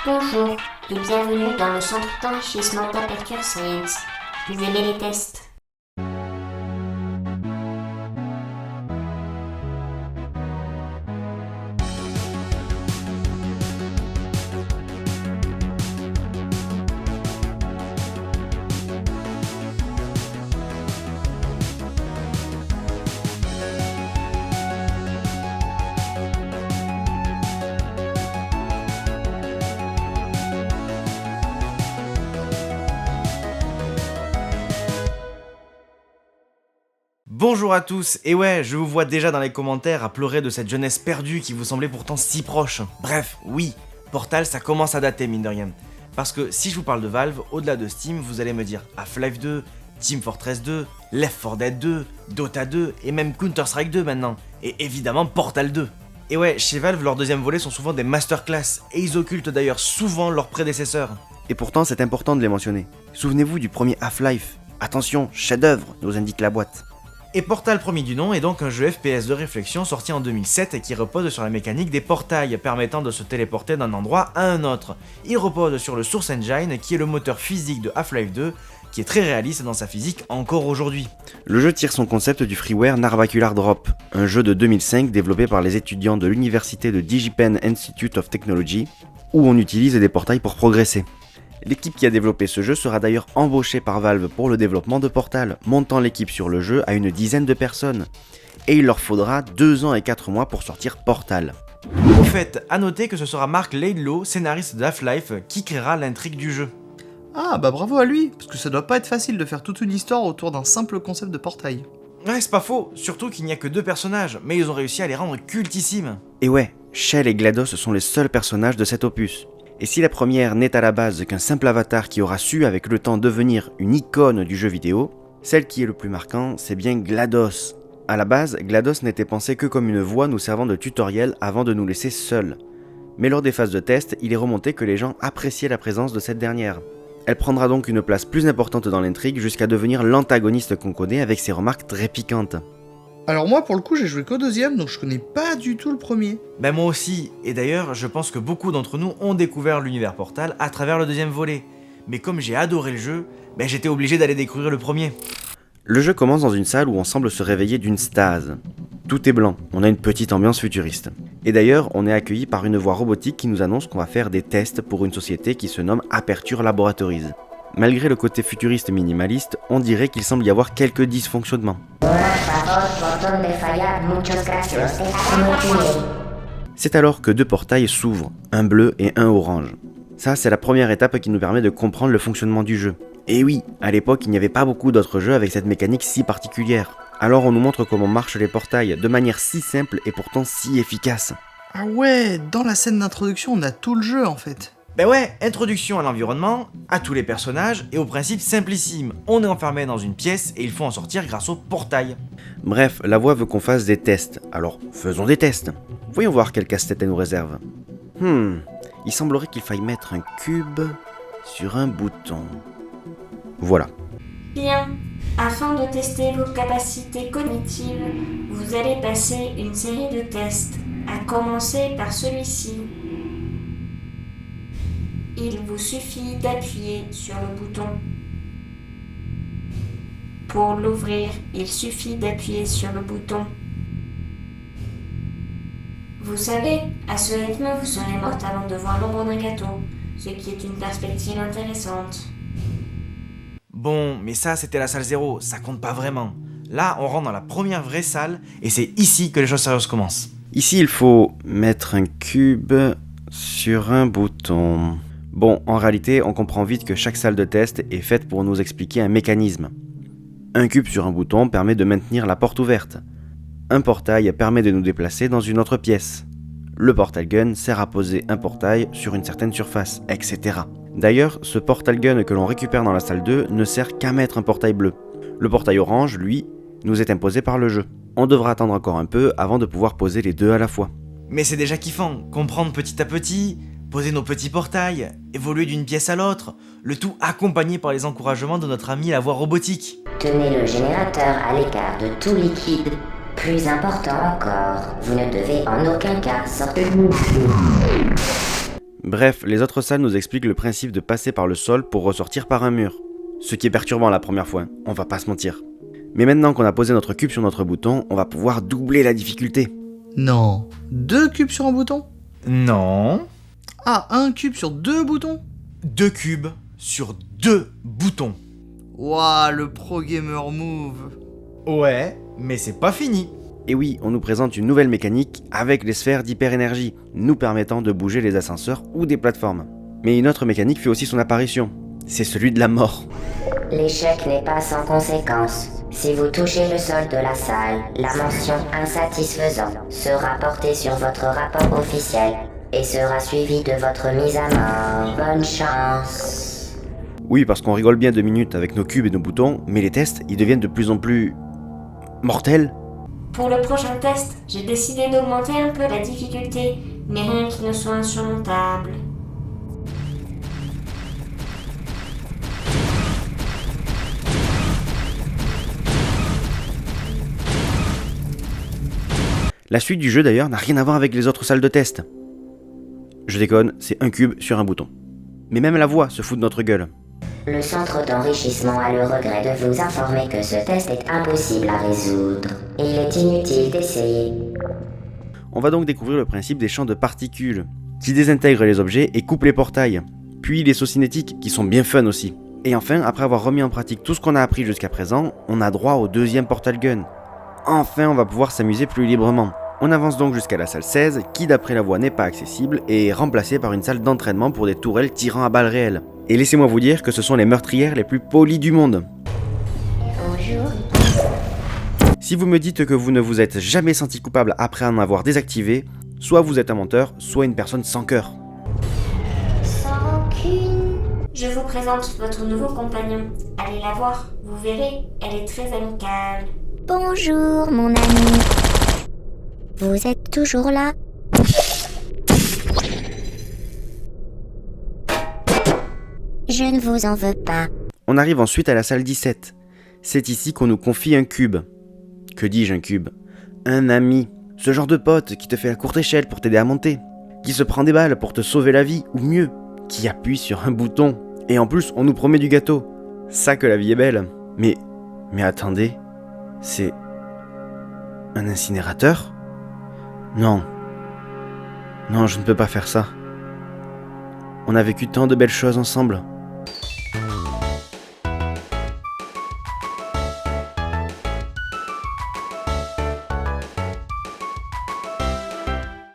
Bonjour et bienvenue dans le centre d'enrichissement d'Aperture Science. Vous aimez les tests? Bonjour à tous, et ouais, je vous vois déjà dans les commentaires à pleurer de cette jeunesse perdue qui vous semblait pourtant si proche. Bref, oui, Portal ça commence à dater mine de rien. Parce que si je vous parle de Valve, au-delà de Steam, vous allez me dire Half-Life 2, Team Fortress 2, Left 4 Dead 2, Dota 2, et même Counter-Strike 2 maintenant. Et évidemment Portal 2. Et ouais, chez Valve, leurs deuxièmes volets sont souvent des masterclass, et ils occultent d'ailleurs souvent leurs prédécesseurs. Et pourtant c'est important de les mentionner. Souvenez-vous du premier Half-Life. Attention, chef-d'œuvre, nous indique la boîte. Et Portal premier du nom est donc un jeu FPS de réflexion sorti en 2007 et qui repose sur la mécanique des portails permettant de se téléporter d'un endroit à un autre. Il repose sur le Source Engine qui est le moteur physique de Half-Life 2 qui est très réaliste dans sa physique encore aujourd'hui. Le jeu tire son concept du freeware Narvacular Drop, un jeu de 2005 développé par les étudiants de l'université de DigiPen Institute of Technology où on utilise des portails pour progresser. L'équipe qui a développé ce jeu sera d'ailleurs embauchée par Valve pour le développement de Portal, montant l'équipe sur le jeu à une dizaine de personnes. Et il leur faudra 2 ans et 4 mois pour sortir Portal. Au fait, à noter que ce sera Mark Laidlaw, scénariste de Half-Life, qui créera l'intrigue du jeu. Ah bah bravo à lui, parce que ça doit pas être facile de faire toute une histoire autour d'un simple concept de portail. Ouais, c'est pas faux, surtout qu'il n'y a que 2 personnages, mais ils ont réussi à les rendre cultissimes. Et ouais, Shell et GLaDOS sont les seuls personnages de cet opus. Et si la première n'est à la base qu'un simple avatar qui aura su avec le temps devenir une icône du jeu vidéo, celle qui est le plus marquant, c'est bien GLaDOS. À la base, GLaDOS n'était pensé que comme une voix nous servant de tutoriel avant de nous laisser seuls. Mais lors des phases de test, il est remonté que les gens appréciaient la présence de cette dernière. Elle prendra donc une place plus importante dans l'intrigue jusqu'à devenir l'antagoniste qu'on connaît avec ses remarques très piquantes. Alors moi pour le coup j'ai joué qu'au deuxième, donc je connais pas du tout le premier. Ben moi aussi, et d'ailleurs je pense que beaucoup d'entre nous ont découvert l'univers Portal à travers le deuxième volet. Mais comme j'ai adoré le jeu, ben j'étais obligé d'aller découvrir le premier. Le jeu commence dans une salle où on semble se réveiller d'une stase. Tout est blanc, on a une petite ambiance futuriste. Et d'ailleurs, on est accueilli par une voix robotique qui nous annonce qu'on va faire des tests pour une société qui se nomme Aperture Laboratories. Malgré le côté futuriste minimaliste, on dirait qu'il semble y avoir quelques dysfonctionnements. C'est alors que 2 portails s'ouvrent, un bleu et un orange. Ça, c'est la première étape qui nous permet de comprendre le fonctionnement du jeu. Et oui, à l'époque, il n'y avait pas beaucoup d'autres jeux avec cette mécanique si particulière. Alors on nous montre comment marchent les portails de manière si simple et pourtant si efficace. Ah ouais, dans la scène d'introduction on a tout le jeu en fait. Ben ouais, introduction à l'environnement, à tous les personnages, et au principe simplissime. On est enfermé dans une pièce et il faut en sortir grâce au portail. Bref, la voix veut qu'on fasse des tests, alors faisons des tests. Voyons voir quel casse-tête elle nous réserve. Il semblerait qu'il faille mettre un cube sur un bouton. Voilà. Bien. Afin de tester vos capacités cognitives, vous allez passer une série de tests, à commencer par celui-ci. Il vous suffit d'appuyer sur le bouton. Pour l'ouvrir, il suffit d'appuyer sur le bouton. Vous savez, à ce rythme, vous serez morte avant de voir l'ombre d'un gâteau, ce qui est une perspective intéressante. Bon, mais ça c'était la salle 0, ça compte pas vraiment. Là, on rentre dans la première vraie salle, et c'est ici que les choses sérieuses commencent. Ici, il faut mettre un cube sur un bouton. Bon, en réalité, on comprend vite que chaque salle de test est faite pour nous expliquer un mécanisme. Un cube sur un bouton permet de maintenir la porte ouverte. Un portail permet de nous déplacer dans une autre pièce. Le portal gun sert à poser un portail sur une certaine surface, etc. D'ailleurs, ce portal gun que l'on récupère dans la salle 2 ne sert qu'à mettre un portail bleu. Le portail orange, lui, nous est imposé par le jeu. On devra attendre encore un peu avant de pouvoir poser les deux à la fois. Mais c'est déjà kiffant, comprendre petit à petit, poser nos petits portails, évoluer d'une pièce à l'autre, le tout accompagné par les encouragements de notre ami la voix robotique. Tenez le générateur à l'écart de tout liquide. Plus important encore, vous ne devez en aucun cas sortir. Bref, les autres salles nous expliquent le principe de passer par le sol pour ressortir par un mur. Ce qui est perturbant la première fois, on va pas se mentir. Mais maintenant qu'on a posé notre cube sur notre bouton, on va pouvoir doubler la difficulté. Non. 2 cubes sur un bouton? Non. Ah, un cube sur 2 boutons? 2 cubes sur 2 boutons. Ouah, le pro gamer move. Ouais, mais c'est pas fini. Et oui, on nous présente une nouvelle mécanique avec les sphères d'hyper-énergie, nous permettant de bouger les ascenseurs ou des plateformes. Mais une autre mécanique fait aussi son apparition, c'est celui de la mort. L'échec n'est pas sans conséquence. Si vous touchez le sol de la salle, la mention insatisfaisant sera portée sur votre rapport officiel et sera suivie de votre mise à mort. Bonne chance. Oui, parce qu'on rigole bien 2 minutes avec nos cubes et nos boutons, mais les tests, ils deviennent de plus en plus... mortels. Pour le prochain test, j'ai décidé d'augmenter un peu la difficulté, mais rien qui ne soit insurmontable. La suite du jeu d'ailleurs n'a rien à voir avec les autres salles de test. Je déconne, c'est un cube sur un bouton. Mais même la voix se fout de notre gueule. Le centre d'enrichissement a le regret de vous informer que ce test est impossible à résoudre. Il est inutile d'essayer. On va donc découvrir le principe des champs de particules, qui désintègrent les objets et coupent les portails. Puis les sauts cinétiques, qui sont bien fun aussi. Et enfin, après avoir remis en pratique tout ce qu'on a appris jusqu'à présent, on a droit au 2e portal gun. Enfin, on va pouvoir s'amuser plus librement. On avance donc jusqu'à la salle 16, qui d'après la voie n'est pas accessible et est remplacée par une salle d'entraînement pour des tourelles tirant à balles réelles. Et laissez-moi vous dire que ce sont les meurtrières les plus polies du monde. Bonjour. Si vous me dites que vous ne vous êtes jamais senti coupable après en avoir désactivé, soit vous êtes un menteur, soit une personne sans cœur. Sans rancune. Je vous présente votre nouveau compagnon. Allez la voir, vous verrez, elle est très amicale. Bonjour, mon ami. Vous êtes toujours là? Je ne vous en veux pas. On arrive ensuite à la salle 17. C'est ici qu'on nous confie un cube. Que dis-je un cube? Un ami. Ce genre de pote qui te fait la courte échelle pour t'aider à monter. Qui se prend des balles pour te sauver la vie, ou mieux, qui appuie sur un bouton. Et en plus, on nous promet du gâteau. Ça que la vie est belle. Mais attendez, c'est... un incinérateur? Non. Non, je ne peux pas faire ça. On a vécu tant de belles choses ensemble.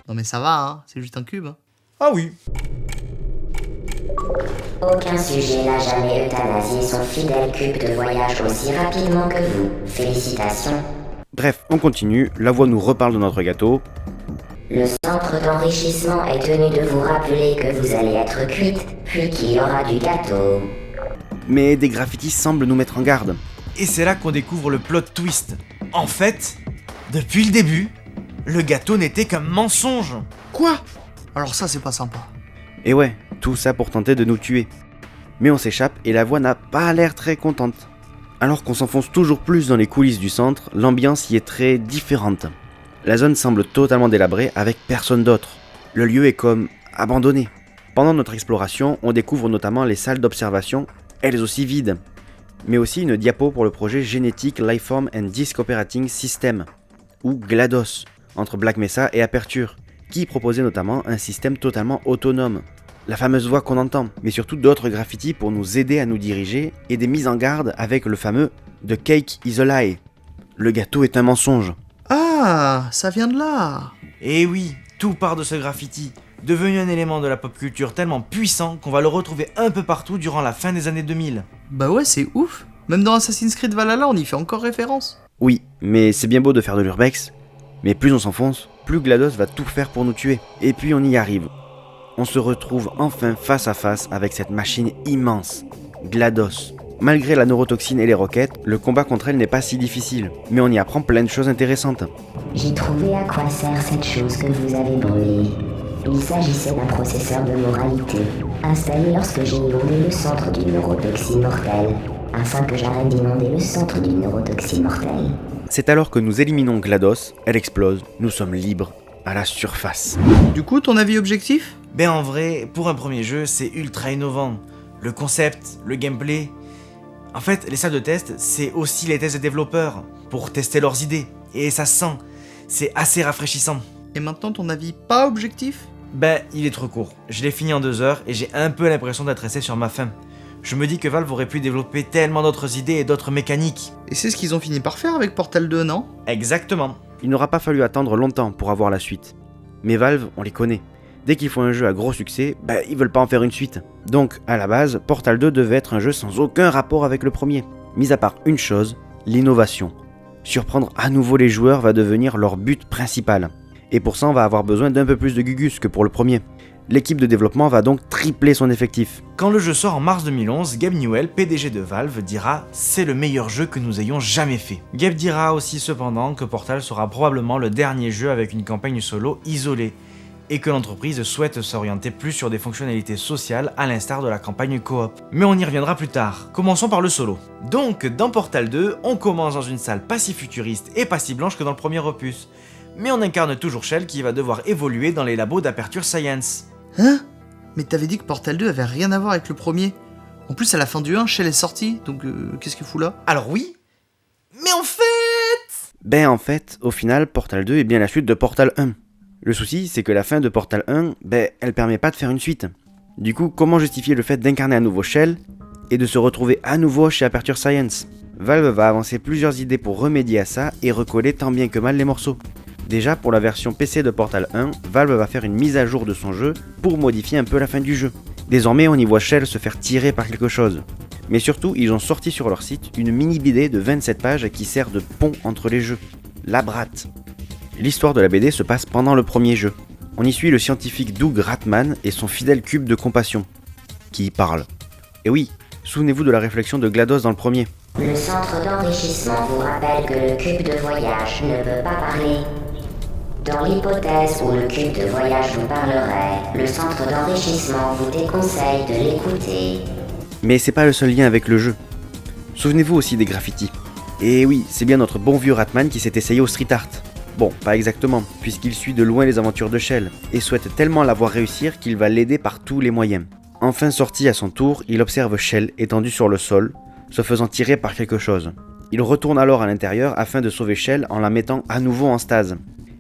Non mais ça va, hein, c'est juste un cube. Hein. Ah oui. Aucun sujet n'a jamais euthanasié son fidèle cube de voyage aussi rapidement que vous. Félicitations. Bref, on continue, la voix nous reparle de notre gâteau. Le centre d'enrichissement est tenu de vous rappeler que vous allez être cuite, puis qu'il y aura du gâteau. Mais des graffitis semblent nous mettre en garde. Et c'est là qu'on découvre le plot twist. En fait, depuis le début, le gâteau n'était qu'un mensonge. Quoi? Alors ça c'est pas sympa. Et ouais, tout ça pour tenter de nous tuer. Mais on s'échappe et la voix n'a pas l'air très contente. Alors qu'on s'enfonce toujours plus dans les coulisses du centre, l'ambiance y est très différente. La zone semble totalement délabrée avec personne d'autre. Le lieu est comme abandonné. Pendant notre exploration, on découvre notamment les salles d'observation, elles aussi vides. Mais aussi une diapo pour le projet Genetic Lifeform and Disk Operating System, ou GLaDOS, entre Black Mesa et Aperture, qui proposait notamment un système totalement autonome. La fameuse voix qu'on entend, mais surtout d'autres graffitis pour nous aider à nous diriger et des mises en garde avec le fameux « The cake is a lie ». Le gâteau est un mensonge. Ah, ça vient de là. Et oui, tout part de ce graffiti, devenu un élément de la pop culture tellement puissant qu'on va le retrouver un peu partout durant la fin des années 2000. Bah ouais, c'est ouf. Même dans Assassin's Creed Valhalla, on y fait encore référence. Oui, mais c'est bien beau de faire de l'urbex, mais plus on s'enfonce, plus GLaDOS va tout faire pour nous tuer. Et puis on y arrive. On se retrouve enfin face à face avec cette machine immense, GLaDOS. Malgré la neurotoxine et les roquettes, le combat contre elle n'est pas si difficile, mais on y apprend plein de choses intéressantes. J'ai trouvé à quoi sert cette chose que vous avez brûlée. Il s'agissait d'un processeur de moralité, installé lorsque j'ai inondé le centre d'une neurotoxine mortelle, afin que j'arrête d'inonder le centre d'une neurotoxine mortelle. C'est alors que nous éliminons GLaDOS, elle explose, nous sommes libres à la surface. Du coup, ton avis objectif? Ben en vrai, pour un premier jeu, c'est ultra innovant. Le concept, le gameplay... En fait, les salles de test, c'est aussi les tests des développeurs, pour tester leurs idées. Et ça se sent. C'est assez rafraîchissant. Et maintenant, ton avis pas objectif? Ben, il est trop court. Je l'ai fini en 2 heures et j'ai un peu l'impression d'être resté sur ma faim. Je me dis que Valve aurait pu développer tellement d'autres idées et d'autres mécaniques. Et c'est ce qu'ils ont fini par faire avec Portal 2, non? Exactement. Il n'aura pas fallu attendre longtemps pour avoir la suite. Mais Valve, on les connaît. Dès qu'ils font un jeu à gros succès, ils veulent pas en faire une suite. Donc, à la base, Portal 2 devait être un jeu sans aucun rapport avec le premier. Mis à part une chose, l'innovation. Surprendre à nouveau les joueurs va devenir leur but principal. Et pour ça, on va avoir besoin d'un peu plus de gugus que pour le premier. L'équipe de développement va donc tripler son effectif. Quand le jeu sort en mars 2011, Gabe Newell, PDG de Valve, dira « C'est le meilleur jeu que nous ayons jamais fait ». Gabe dira aussi cependant que Portal sera probablement le dernier jeu avec une campagne solo isolée, et que l'entreprise souhaite s'orienter plus sur des fonctionnalités sociales à l'instar de la campagne coop. Mais on y reviendra plus tard, commençons par le solo. Donc, dans Portal 2, on commence dans une salle pas si futuriste et pas si blanche que dans le premier opus, mais on incarne toujours Shell qui va devoir évoluer dans les labos d'Aperture Science. Hein? Mais t'avais dit que Portal 2 avait rien à voir avec le premier. En plus, à la fin du 1, Shell est sorti, donc qu'est-ce qu'il fout là? Alors oui, mais en fait... En fait, au final, Portal 2 est bien la suite de Portal 1. Le souci, c'est que la fin de Portal 1, elle permet pas de faire une suite. Du coup, comment justifier le fait d'incarner à nouveau Shell et de se retrouver à nouveau chez Aperture Science? Valve va avancer plusieurs idées pour remédier à ça et recoller tant bien que mal les morceaux. Déjà, pour la version PC de Portal 1, Valve va faire une mise à jour de son jeu pour modifier un peu la fin du jeu. Désormais, on y voit Shell se faire tirer par quelque chose. Mais surtout, ils ont sorti sur leur site une mini-BD de 27 pages qui sert de pont entre les jeux. La Brat. L'histoire de la BD se passe pendant le premier jeu. On y suit le scientifique Doug Ratman et son fidèle cube de compassion, qui parle. Et oui, souvenez-vous de la réflexion de GLaDOS dans le premier. Le centre d'enrichissement vous rappelle que le cube de voyage ne peut pas parler. Dans l'hypothèse où le cube de voyage vous parlerait, le centre d'enrichissement vous déconseille de l'écouter. Mais c'est pas le seul lien avec le jeu. Souvenez-vous aussi des graffitis. Et oui, c'est bien notre bon vieux Ratman qui s'est essayé au street art. Bon, pas exactement, puisqu'il suit de loin les aventures de Shell, et souhaite tellement la voir réussir qu'il va l'aider par tous les moyens. Enfin sorti à son tour, il observe Shell étendu sur le sol, se faisant tirer par quelque chose. Il retourne alors à l'intérieur afin de sauver Shell en la mettant à nouveau en stase.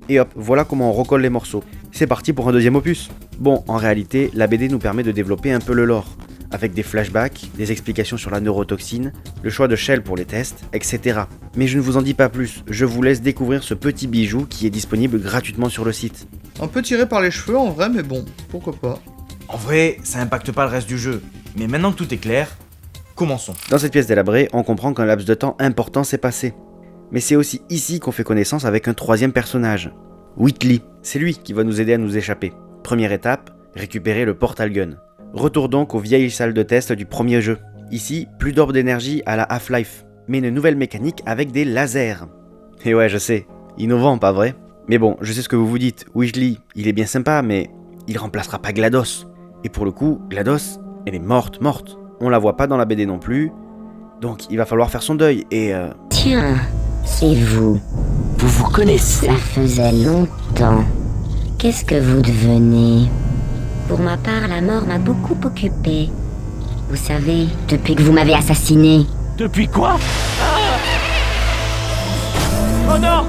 Et hop, voilà comment on recolle les morceaux. C'est parti pour un deuxième opus. Bon, en réalité, la BD nous permet de développer un peu le lore, avec des flashbacks, des explications sur la neurotoxine, le choix de Shell pour les tests, etc. Mais je ne vous en dis pas plus, je vous laisse découvrir ce petit bijou qui est disponible gratuitement sur le site. Un peu tiré par les cheveux en vrai, mais bon, pourquoi pas. En vrai, ça impacte pas le reste du jeu. Mais maintenant que tout est clair, commençons. Dans cette pièce délabrée, on comprend qu'un laps de temps important s'est passé. Mais c'est aussi ici qu'on fait connaissance avec un troisième personnage, Whitley. C'est lui qui va nous aider à nous échapper. Première étape, récupérer le Portal Gun. Retour donc aux vieilles salles de test du premier jeu. Ici, plus d'orbes d'énergie à la Half-Life, mais une nouvelle mécanique avec des lasers. Et ouais, je sais, innovant, pas vrai? Mais bon, je sais ce que vous vous dites, Whitley, il est bien sympa, mais il remplacera pas GLaDOS. Et pour le coup, GLaDOS, elle est morte. On la voit pas dans la BD non plus, donc il va falloir faire son deuil, et Tiens, c'est vous. Vous vous connaissez? Ça faisait longtemps. Qu'est-ce que vous devenez? Pour ma part, la mort m'a beaucoup occupée. Vous savez, depuis que vous m'avez assassiné. Depuis quoi? Oh non!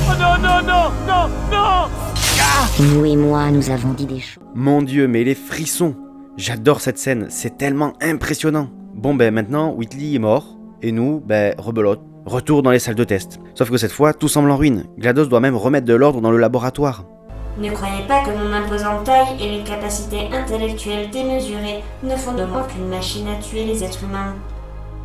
Oh non! Vous et moi, nous avons dit des choses. mon dieu, mais les frissons! J'adore cette scène, c'est tellement impressionnant. Bon maintenant, Whitley est mort, et nous, rebelote. Retour dans les salles de test. Sauf que cette fois, tout semble en ruine. GLaDOS doit même remettre de l'ordre dans le laboratoire. Ne croyez pas que mon imposante taille et les capacités intellectuelles démesurées ne font de moi qu'une machine à tuer les êtres humains.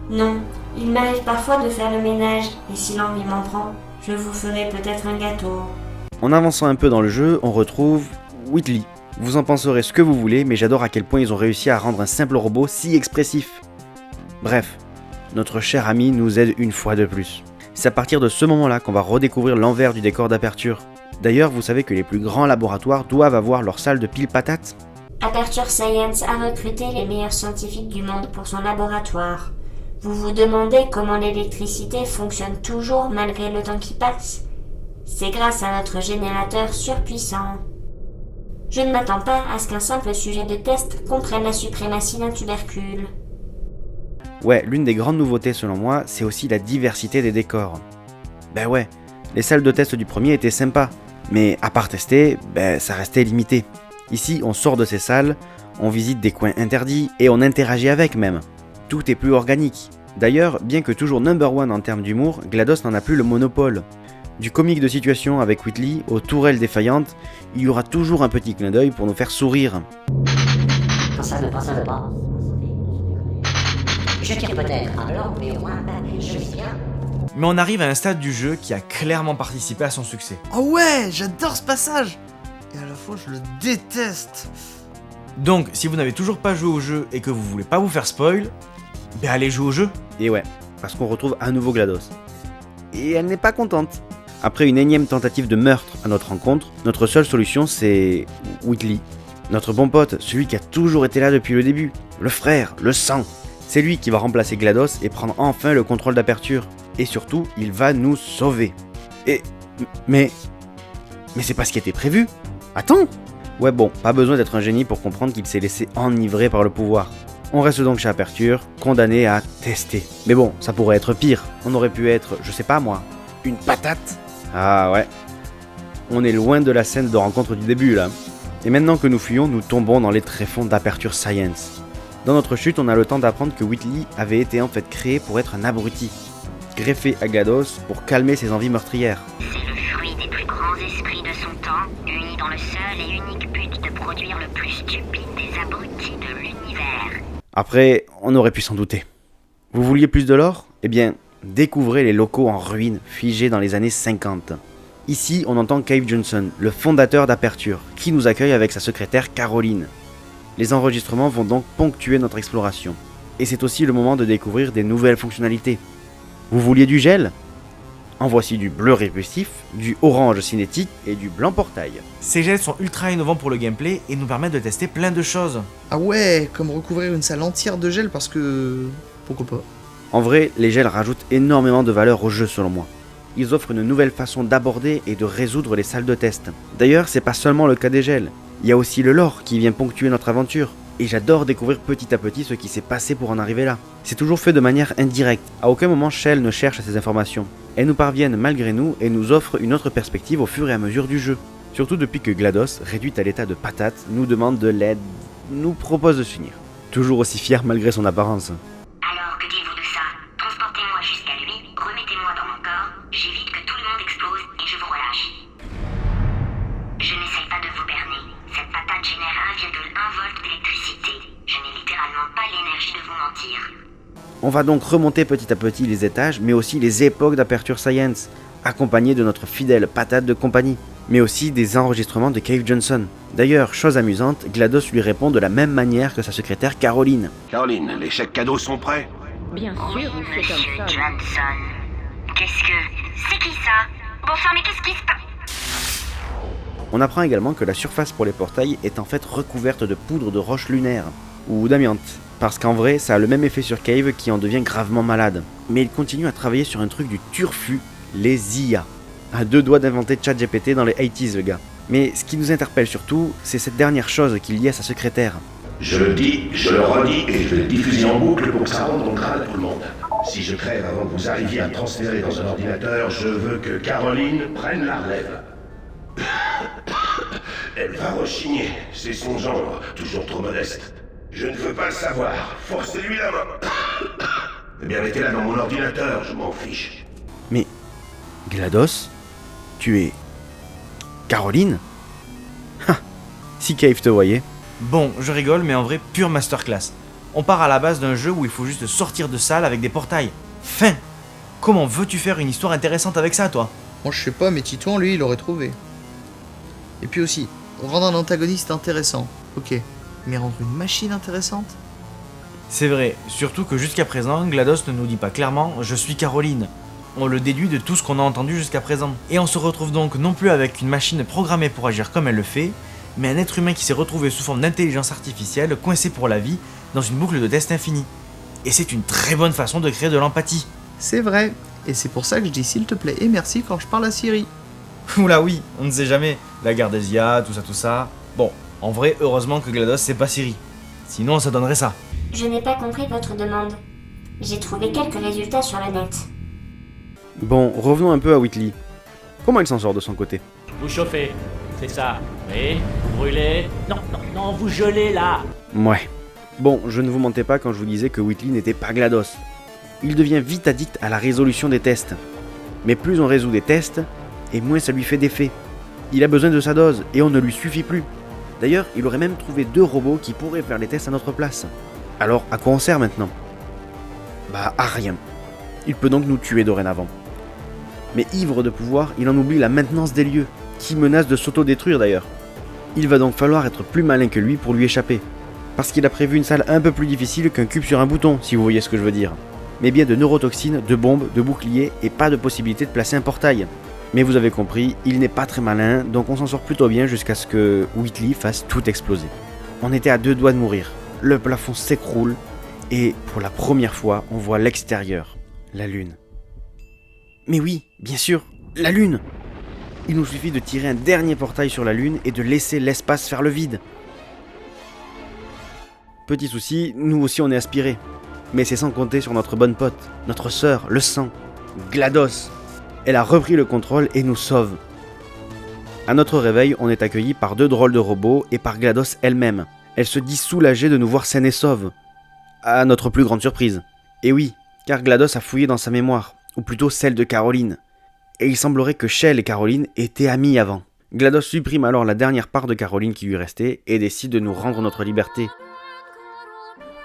Non, il m'arrive parfois de faire le ménage, et si l'envie m'en prend, je vous ferai peut-être un gâteau. En avançant un peu dans le jeu, on retrouve Whitley. Vous en penserez ce que vous voulez, mais j'adore à quel point ils ont réussi à rendre un simple robot si expressif. Bref, notre cher ami nous aide une fois de plus. C'est à partir de ce moment-là qu'on va redécouvrir l'envers du décor d'Aperture. D'ailleurs, vous savez que les plus grands laboratoires doivent avoir leur salle de pile patate. Aperture Science a recruté les meilleurs scientifiques du monde pour son laboratoire. Vous vous demandez comment l'électricité fonctionne toujours malgré le temps qui passe? C'est grâce à notre générateur surpuissant. Je ne m'attends pas à ce qu'un simple sujet de test comprenne la suprématie d'un tubercule. Ouais, l'une des grandes nouveautés selon moi, c'est aussi la diversité des décors. Ben ouais, les salles de test du premier étaient sympas, mais à part tester, ça restait limité. Ici, on sort de ces salles, on visite des coins interdits et on interagit avec même. Tout est plus organique. D'ailleurs, bien que toujours number one en termes d'humour, GLaDOS n'en a plus le monopole. Du comique de situation avec Whitley aux tourelles défaillantes, il y aura toujours un petit clin d'œil pour nous faire sourire. Quand ça ne passe pas. Je tire peut-être un blanc, mais au moins, je vis bien. Mais on arrive à un stade du jeu qui a clairement participé à son succès. Oh ouais, j'adore ce passage. Et à la fois, je le déteste. Donc, si vous n'avez toujours pas joué au jeu et que vous voulez pas vous faire spoil, allez jouer au jeu. Et ouais, parce qu'on retrouve à nouveau GLaDOS. Et elle n'est pas contente. Après une énième tentative de meurtre à notre rencontre, notre seule solution c'est Whitley. Notre bon pote, celui qui a toujours été là depuis le début. Le frère, le sang. C'est lui qui va remplacer GLaDOS et prendre enfin le contrôle d'aperture. Et surtout, il va nous sauver. Mais c'est pas ce qui était prévu. Attends. Ouais bon, pas besoin d'être un génie pour comprendre qu'il s'est laissé enivrer par le pouvoir. On reste donc chez Aperture, condamné à tester. Mais bon, ça pourrait être pire. On aurait pu être, je sais pas moi, une patate. Ah ouais. On est loin de la scène de rencontre du début là. Et maintenant que nous fuyons, nous tombons dans les tréfonds d'Aperture Science. Dans notre chute, on a le temps d'apprendre que Whitley avait été en fait créé pour être un abruti. Greffé à GLaDOS pour calmer ses envies meurtrières. C'est le fruit des plus grands esprits de son temps, unis dans le seul et unique but de produire le plus stupide des abrutis de l'univers. Après, on aurait pu s'en douter. Vous vouliez plus de lore ? Eh bien, découvrez les locaux en ruine, figés dans les années 50. Ici, on entend Cave Johnson, le fondateur d'Aperture, qui nous accueille avec sa secrétaire Caroline. Les enregistrements vont donc ponctuer notre exploration. Et c'est aussi le moment de découvrir des nouvelles fonctionnalités. Vous vouliez du gel ? En voici du bleu répulsif, du orange cinétique et du blanc portail. Ces gels sont ultra innovants pour le gameplay et nous permettent de tester plein de choses. Ah ouais, comme recouvrir une salle entière de gel parce que... pourquoi pas. En vrai, les gels rajoutent énormément de valeur au jeu selon moi. Ils offrent une nouvelle façon d'aborder et de résoudre les salles de test. D'ailleurs, c'est pas seulement le cas des gels. Il y a aussi le lore qui vient ponctuer notre aventure. Et j'adore découvrir petit à petit ce qui s'est passé pour en arriver là. C'est toujours fait de manière indirecte. À aucun moment Shell ne cherche ces informations. Elles nous parviennent malgré nous et nous offrent une autre perspective au fur et à mesure du jeu. Surtout depuis que GLaDOS, réduite à l'état de patate, nous demande de l'aide, nous propose de s'unir. Toujours aussi fier malgré son apparence. Alors, que dites-vous de ça? Transportez-moi jusqu'à lui, remettez-moi dans mon corps, j'évite que tout le monde explose et je vous relâche. Je n'essaye pas de vous berner. Cette patate génère 1,1 volt d'électricité. Je n'ai littéralement pas l'énergie de vous mentir. On va donc remonter petit à petit les étages, mais aussi les époques d'Aperture Science, accompagnés de notre fidèle patate de compagnie, mais aussi des enregistrements de Cave Johnson. D'ailleurs, chose amusante, GLaDOS lui répond de la même manière que sa secrétaire Caroline. Caroline, les chèques cadeaux sont prêts? Bien Oui, sûr, monsieur monsieur Johnson. Johnson. Qu'est-ce que... C'est qui ça? Bon sang, mais qu'est-ce qui se passe? On apprend également que la surface pour les portails est en fait recouverte de poudre de roche lunaire, ou d'amiante, parce qu'en vrai, ça a le même effet sur Cave qui en devient gravement malade. Mais il continue à travailler sur un truc du turfu, les IA. À deux doigts d'inventer ChatGPT dans les 80s, le gars. Mais ce qui nous interpelle surtout, c'est cette dernière chose qu'il y a à sa secrétaire. Je le dis, je le redis et je vais le diffuser en boucle pour que ça rende mon crâne à tout le monde. Si je crève avant que vous arriviez à me transférer dans un ordinateur, je veux que Caroline prenne la relève. Elle va rechigner, c'est son genre, toujours trop modeste. Je ne veux pas le savoir, forcez-lui la main. Eh bien, mettez-la dans mon ordinateur, je m'en fiche. Mais, GLaDOS, tu es... Caroline ? Ha ! Si Cave te voyait. Bon, je rigole, mais en vrai, pure masterclass. On part à la base d'un jeu où il faut juste sortir de salle avec des portails. Fin ! Comment veux-tu faire une histoire intéressante avec ça, toi ? Moi je sais pas, mais Titouan lui il aurait trouvé. Et puis aussi, rendre un antagoniste intéressant, ok. Mais rendre une machine intéressante ? C'est vrai, surtout que jusqu'à présent, GLaDOS ne nous dit pas clairement « je suis Caroline ». On le déduit de tout ce qu'on a entendu jusqu'à présent. Et on se retrouve donc non plus avec une machine programmée pour agir comme elle le fait, mais un être humain qui s'est retrouvé sous forme d'intelligence artificielle, coincé pour la vie, dans une boucle de test infini. Et c'est une très bonne façon de créer de l'empathie. C'est vrai, et c'est pour ça que je dis s'il te plaît et merci quand je parle à Siri. Oula oui, on ne sait jamais, la guerre des IA, tout ça. Bon, En vrai, heureusement que GLaDOS c'est pas Siri. Sinon ça donnerait ça. Je n'ai pas compris votre demande. J'ai trouvé quelques résultats sur le net. Bon, revenons un peu à Whitley. Comment il s'en sort de son côté? Vous chauffez, c'est ça. Oui, vous brûlez. Non, non, non, vous gelez là. Ouais. Bon, je ne vous mentais pas quand je vous disais que Whitley n'était pas GLaDOS. Il devient vite addict à la résolution des tests. Mais plus on résout des tests, et moins ça lui fait d'effet. Il a besoin de sa dose, et on ne lui suffit plus. D'ailleurs, il aurait même trouvé 2 robots qui pourraient faire les tests à notre place. Alors, à quoi on sert maintenant? Bah, à rien. Il peut donc nous tuer dorénavant. Mais ivre de pouvoir, il en oublie la maintenance des lieux, qui menace de s'auto-détruire d'ailleurs. Il va donc falloir être plus malin que lui pour lui échapper. Parce qu'il a prévu une salle un peu plus difficile qu'un cube sur un bouton, si vous voyez ce que je veux dire. Mais bien de neurotoxines, de bombes, de boucliers, et pas de possibilité de placer un portail. Mais vous avez compris, il n'est pas très malin, donc on s'en sort plutôt bien jusqu'à ce que Whitley fasse tout exploser. On était à 2 doigts de mourir. Le plafond s'écroule, et pour la première fois, on voit l'extérieur, la Lune. Mais oui, bien sûr, la Lune! Il nous suffit de tirer un dernier portail sur la Lune et de laisser l'espace faire le vide. Petit souci, nous aussi on est aspirés. Mais c'est sans compter sur notre bonne pote, notre sœur, le sang, GLaDOS. Elle a repris le contrôle et nous sauve. À notre réveil, on est accueillis par 2 drôles de robots et par GLaDOS elle-même. Elle se dit soulagée de nous voir saine et sauve. À notre plus grande surprise. Et oui, car GLaDOS a fouillé dans sa mémoire, ou plutôt celle de Caroline. Et il semblerait que Shell et Caroline étaient amies avant. GLaDOS supprime alors la dernière part de Caroline qui lui restait et décide de nous rendre notre liberté,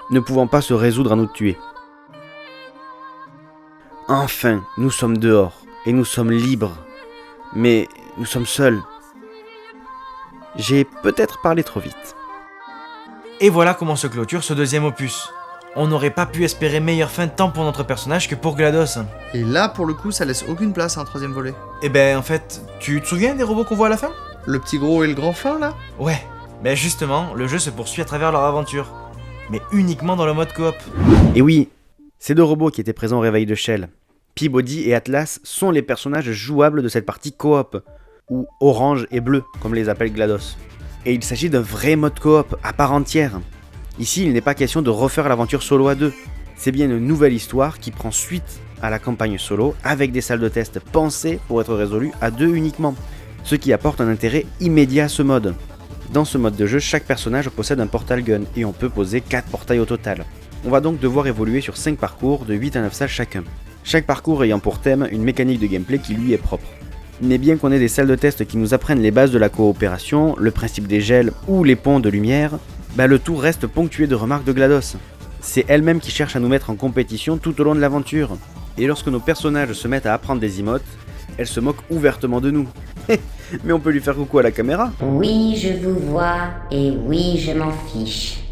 ne pouvant pas se résoudre à nous tuer. Enfin, nous sommes dehors, et nous sommes libres. Mais nous sommes seuls. J'ai peut-être parlé trop vite. Et voilà comment se clôture ce 2e opus. On n'aurait pas pu espérer meilleure fin tant pour notre personnage que pour GLaDOS. Et là, pour le coup, ça laisse aucune place à un 3e volet. Et ben en fait, tu te souviens des robots qu'on voit à la fin? Le petit gros et le grand fin, là? Ouais, ben justement, le jeu se poursuit à travers leur aventure. Mais uniquement dans le mode coop. Et oui, ces 2 robots qui étaient présents au réveil de Shell, Peabody et Atlas, sont les personnages jouables de cette partie coop, ou orange et bleu, comme les appelle GLaDOS. Et il s'agit d'un vrai mode coop, à part entière. Ici, il n'est pas question de refaire l'aventure solo à 2. C'est bien une nouvelle histoire qui prend suite à la campagne solo, avec des salles de test pensées pour être résolues à 2 uniquement, ce qui apporte un intérêt immédiat à ce mode. Dans ce mode de jeu, chaque personnage possède un portal gun, et on peut poser 4 portails au total. On va donc devoir évoluer sur 5 parcours de 8 à 9 salles chacun. Chaque parcours ayant pour thème une mécanique de gameplay qui lui est propre. Mais bien qu'on ait des salles de test qui nous apprennent les bases de la coopération, le principe des gels ou les ponts de lumière, le tout reste ponctué de remarques de GLaDOS. C'est elle-même qui cherche à nous mettre en compétition tout au long de l'aventure. Et lorsque nos personnages se mettent à apprendre des emotes, elle se moque ouvertement de nous. Mais on peut lui faire coucou à la caméra. Oui, je vous vois, et oui, je m'en fiche.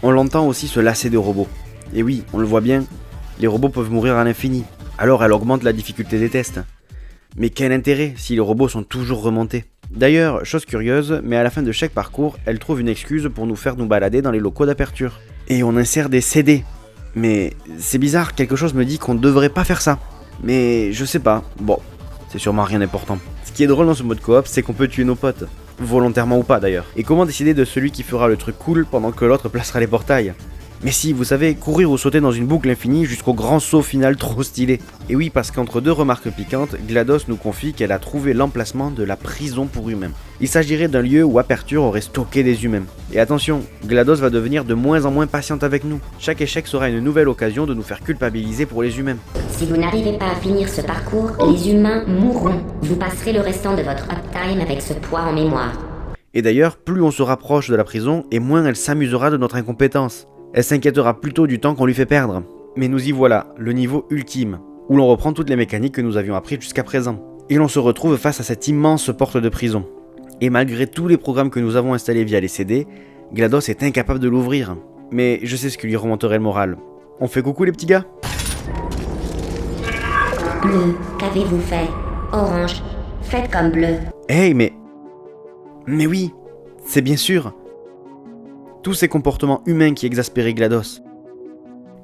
On l'entend aussi se lasser de robots. Et oui, on le voit bien, les robots peuvent mourir à l'infini. Alors elle augmente la difficulté des tests. Mais quel intérêt si les robots sont toujours remontés? D'ailleurs, chose curieuse, mais à la fin de chaque parcours, elle trouve une excuse pour nous faire nous balader dans les locaux d'aperture. Et on insère des CD. Mais c'est bizarre, quelque chose me dit qu'on ne devrait pas faire ça. Mais je sais pas, bon, c'est sûrement rien d'important. Ce qui est drôle dans ce mode coop, c'est qu'on peut tuer nos potes. Volontairement ou pas d'ailleurs. Et comment décider de celui qui fera le truc cool pendant que l'autre placera les portails? Mais si, vous savez, courir ou sauter dans une boucle infinie jusqu'au grand saut final trop stylé. Et oui, parce qu'entre 2 remarques piquantes, GLaDOS nous confie qu'elle a trouvé l'emplacement de la prison pour humains. Il s'agirait d'un lieu où Aperture aurait stocké des humains. Et attention, GLaDOS va devenir de moins en moins patiente avec nous. Chaque échec sera une nouvelle occasion de nous faire culpabiliser pour les humains. Si vous n'arrivez pas à finir ce parcours, les humains mourront. Vous passerez le restant de votre uptime avec ce poids en mémoire. Et d'ailleurs, plus on se rapproche de la prison, et moins elle s'amusera de notre incompétence. Elle s'inquiétera plutôt du temps qu'on lui fait perdre. Mais nous y voilà, le niveau ultime, où l'on reprend toutes les mécaniques que nous avions apprises jusqu'à présent. Et l'on se retrouve face à cette immense porte de prison. Et malgré tous les programmes que nous avons installés via les CD, GLaDOS est incapable de l'ouvrir. Mais je sais ce qui lui remonterait le moral. On fait coucou les petits gars? Bleu, qu'avez-vous fait? Orange, faites comme bleu. Hey, mais oui, c'est bien sûr. Tous ces comportements humains qui exaspéraient GLaDOS.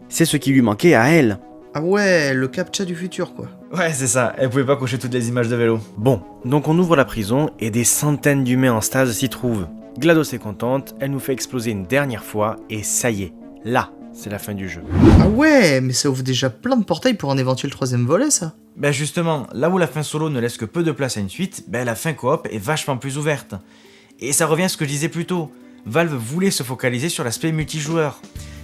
C'est ce qui lui manquait à elle. Ah ouais, le captcha du futur, quoi. Ouais, c'est ça, elle pouvait pas cocher toutes les images de vélo. Bon, donc on ouvre la prison et des centaines d'humains en stase s'y trouvent. GLaDOS est contente, elle nous fait exploser une dernière fois, et ça y est, là, c'est la fin du jeu. Ah ouais, mais ça ouvre déjà plein de portails pour un éventuel 3ème volet, ça. Ben justement, là où la fin solo ne laisse que peu de place à une suite, ben la fin coop est vachement plus ouverte. Et ça revient à ce que je disais plus tôt, Valve voulait se focaliser sur l'aspect multijoueur.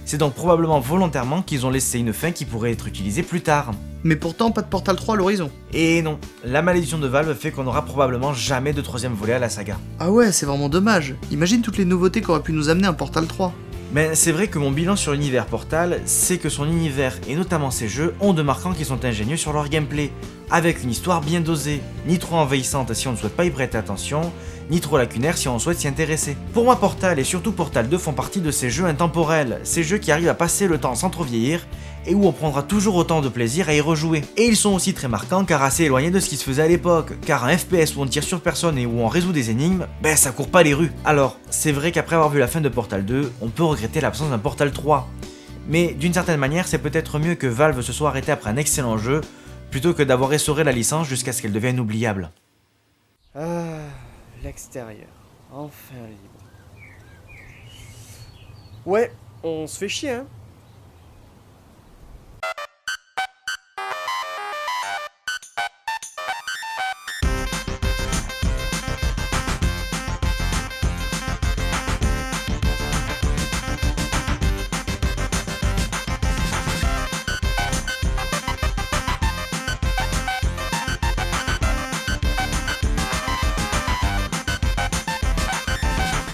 C'est donc probablement volontairement qu'ils ont laissé une fin qui pourrait être utilisée plus tard. Mais pourtant, pas de Portal 3 à l'horizon. Et non, la malédiction de Valve fait qu'on n'aura probablement jamais de 3ème volet à la saga. Ah ouais, c'est vraiment dommage. Imagine toutes les nouveautés qu'aurait pu nous amener un Portal 3. Mais c'est vrai que mon bilan sur l'univers Portal, c'est que son univers et notamment ses jeux ont de marquants qui sont ingénieux sur leur gameplay, avec une histoire bien dosée, ni trop envahissante si on ne souhaite pas y prêter attention, ni trop lacunaire si on souhaite s'y intéresser. Pour moi, Portal et surtout Portal 2 font partie de ces jeux intemporels, ces jeux qui arrivent à passer le temps sans trop vieillir, et où on prendra toujours autant de plaisir à y rejouer. Et ils sont aussi très marquants car assez éloignés de ce qui se faisait à l'époque, car un FPS où on tire sur personne et où on résout des énigmes, ben ça court pas les rues. Alors, c'est vrai qu'après avoir vu la fin de Portal 2, on peut regretter l'absence d'un Portal 3. Mais d'une certaine manière, c'est peut-être mieux que Valve se soit arrêté après un excellent jeu, plutôt que d'avoir essoré la licence jusqu'à ce qu'elle devienne oubliable. Ah, l'extérieur. Enfin libre. Ouais, on se fait chier, hein.